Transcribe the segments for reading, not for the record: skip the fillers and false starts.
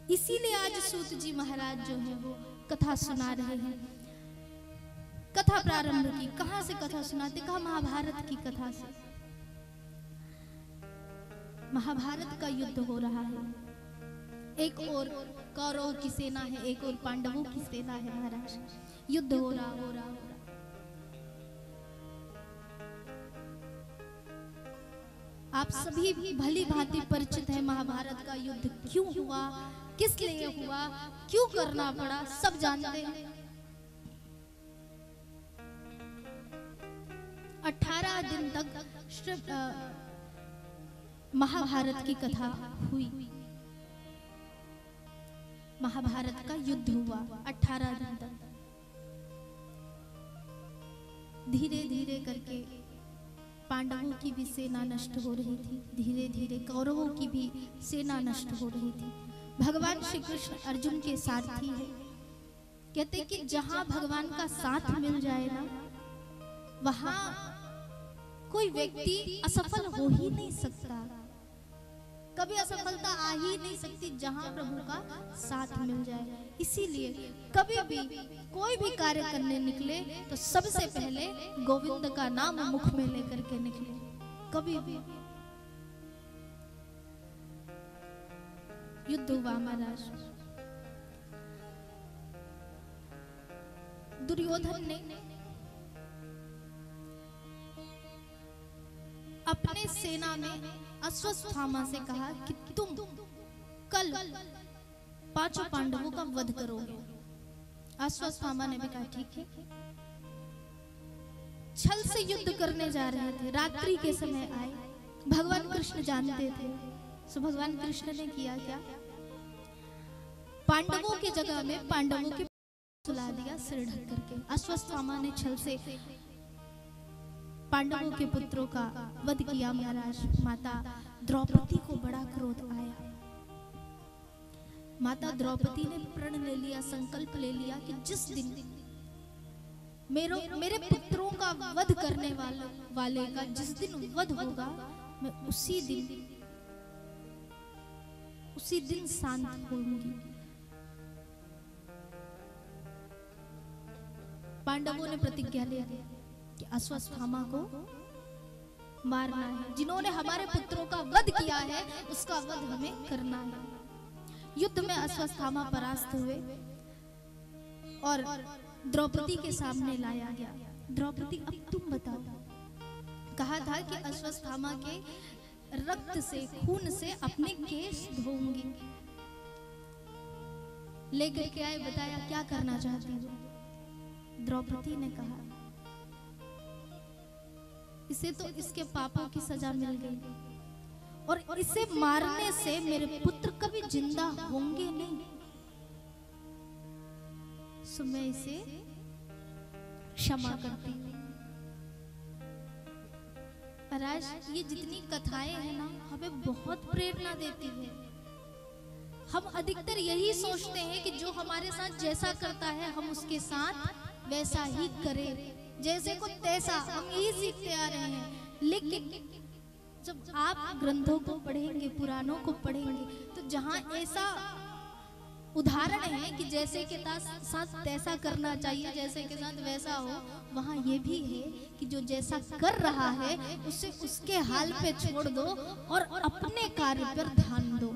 इसीलिए आज सूत जी महाराज जो है वो कथा सुना रहे हैं। कथा प्रारंभ की, कहां से कथा सुनाते? कहा महाभारत की कथा से। महाभारत का युद्ध हो रहा है, एक और कौरवों की सेना है, एक और पांडवों की सेना है। महाराज युद्ध हो रहा। आप सभी भी भली भांति परिचित है महाभारत का युद्ध क्यों हुआ, किस लिए हुआ, क्यों करना पड़ा, सब जानते हैं। 18 दिन तक महाभारत की कथा हुई, महाभारत का युद्ध हुआ 18 दिन तक। धीरे धीरे करके पांडवों की भी सेना नष्ट हो रही थी, धीरे धीरे कौरवों की भी सेना नष्ट हो रही थी। भगवान श्री कृष्ण अर्जुन के सारथी है। कहते कि जहां भगवान का साथ मिल जाए ना, वहां कोई व्यक्ति असफल हो ही नहीं सकता, कभी असफलता आ ही नहीं सकती जहां प्रभु का साथ मिल जाए। इसीलिए कभी भी कोई भी कार्य करने निकले तो सबसे पहले गोविंद का नाम मुख में लेकर के निकले। कभी भी युद्ध हुआ महाराज। दुर्योधन ने अपने सेना में अश्वत्थामा से कहा कि तुम कल 5 पांडवों का वध करोगे। अश्वत्थामा ने भी कहा ठीक है। छल से युद्ध करने जा रहे थे, रात्रि के समय आए। भगवान कृष्ण जानते थे, सो भगवान कृष्ण ने किया क्या, पांडवों की जगह में पांडवों के सुला दिया सिर ढक करके। अश्वत्थामा ने छल से पांडवों के पुत्रों का वध किया महाराज। माता द्रौपदी को बड़ा क्रोध आया। माता द्रौपदी ने प्रण ले लिया, संकल्प ले लिया कि जिस दिन मेरे पुत्रों का वध करने वाले का जिस दिन वध होगा, मैं उसी दिन शांत होंगी। पांडवों ने प्रतिज्ञा ले ली कि अश्वत्थामा को मारना है। जिन्होंने हमारे पुत्रों का वध किया है उसका वध हमें करना है। युद्ध में अश्वत्थामा परास्त हुए और द्रौपदी के सामने लाया गया। द्रौपदी अब तुम बताओ। कहा था कि अश्वत्थामा के रक्त से, खून से अपने केश धोऊंगी। लेकर के आए, बताया क्या करना चाहती हो। द्रौपदी ने कहा इसे तो इसके पापों की सजा मिल गई और इसे मारने से मेरे पुत्र कभी जिंदा होंगे नहीं, सो मैं इसे क्षमा करती हूँ। महाराज ये जितनी कथाएं हैं ना, हमें बहुत प्रेरणा देती है। हम अधिकतर यही सोचते हैं कि जो हमारे साथ जैसा करता है हम उसके साथ वैसा ही करें, जैसे को तैसा, हम यही सीखते आ रहे हैं। लेकिन जब आप ग्रंथों को पढ़ेंगे, पुराणों को पढ़ेंगे, तो जहां ऐसा उदाहरण है कि जैसे के साथ तैसा करना चाहिए, जैसे के साथ वैसा हो, वहां ये भी है कि जो जैसा कर रहा है उसे उसके हाल पे छोड़ दो और अपने कार्य पर ध्यान दो।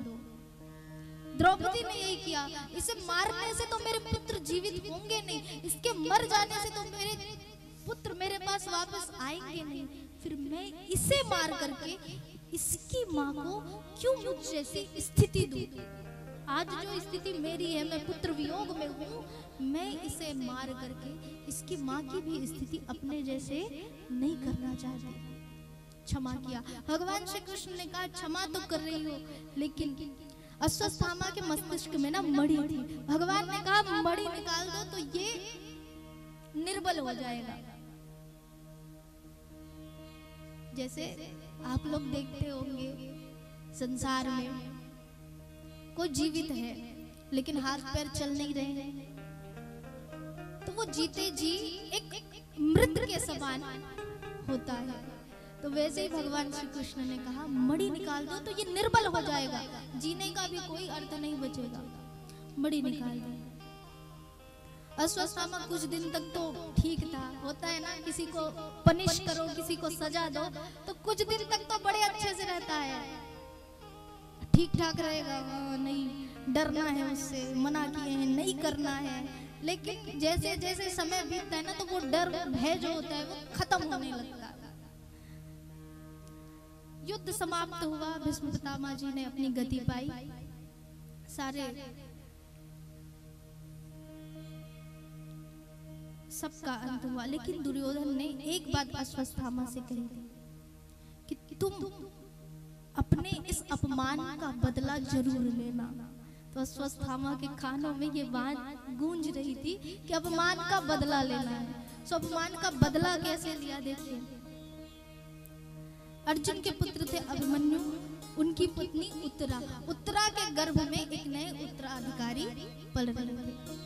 द्रौपदी ने यही किया। इसे मारने से तो मेरे पुत्र जीवित होंगे नहीं, इसके मर जाने से तो मेरे पुत्र मेरे पास वापस आएंगे नहीं, फिर मैं इसे मार करके इसकी माँ को क्यों मुझ जैसी स्थिति दूं। आज जो स्थिति मेरी है, मैं पुत्र वियोग में हूँ, मैं इसे मार करके इसकी माँ की भी स्थिति अपने जैसे नहीं करना चाहती। क्षमा किया। भगवान श्री कृष्ण ने कहा क्षमा तो कर रही हो, लेकिन अश्वत्थामा के मस्तिष्क में ना मणि थी। भगवान ने कहा मणि निकाल दो तो ये निर्बल हो जाएगा। जैसे आप लोग देखते होंगे संसार में कोई जीवित है लेकिन हाथ पैर चल नहीं रहे हैं, तो वो जीते जी एक मृत के समान होता है। तो वैसे ही भगवान श्री कृष्ण ने कहा मणि निकाल दो तो ये निर्बल हो जाएगा, जीने का भी कोई अर्थ नहीं बचेगा, मणि निकाल दो। अश्वत्थामा कुछ दिन तक तो ठीक था, होता है ना किसी को पनिश करो, किसी को सजा दो तो कुछ दिन तक तो बड़े अच्छे से रहता है, ठीक ठाक रहेगा, नहीं डरना है उससे, मना किए हैं नहीं करना है। लेकिन जैसे जैसे समय बीतता है ना तो वो डर भय जो होता है वो खत्म होने लगता है। युद्ध समाप्त हुआ, भीष्म पितामह जी ने अपनी गति पाई, सारे सबका अंत हुआ। लेकिन दुर्योधन ने एक बात अश्वत्थामा से कही थी कि तुम अपने इस अपमान का बदला जरूर लेना। तो अश्वत्थामा के कानों में ये बात गूंज रही थी कि अपमान का बदला लेना है। तो अपमान का बदला कैसे लिया देखिए। अर्जुन के पुत्र थे अभिमन्यु, उनकी पत्नी उत्तरा, उत्तरा के गर्भ में एक नए उत्तराधिकारी पल रहे थे।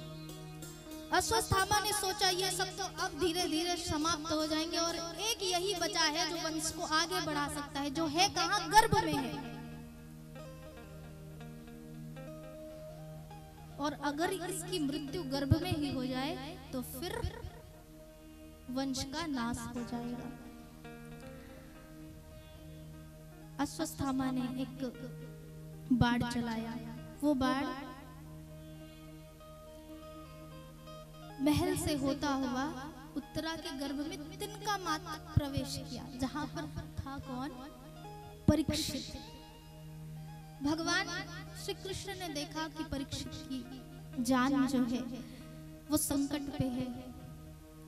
अश्वत्थामा ने सोचा ये सब तो अब धीरे धीरे समाप्त हो जाएंगे और एक यही बचा है जो वंश को आगे बढ़ा सकता है, जो है कहां, गर्भ में है। और अगर इसकी मृत्यु गर्भ में ही हो जाए तो फिर वंश का नाश हो जाएगा। अश्वत्थामा ने एक बाण चलाया, वो बाण महल से होता हुआ उत्तरा के गर्भ में तिनका मात्र प्रवेश किया, जहां पर था कौन, परीक्षित। भगवान श्री कृष्ण ने देखा कि परीक्षित की जान जो है वो संकट पे है।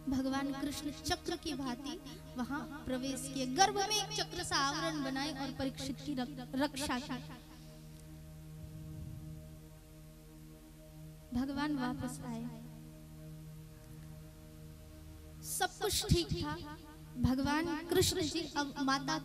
भगवान कृष्ण चक्र की भांति वहां प्रवेश किए, गर्भ में एक चक्र सा आवरण बनाए और परीक्षित की रक्षा की। भगवान वापस आए, सब कुछ ठीक था। भगवान कृष्ण जी अब माता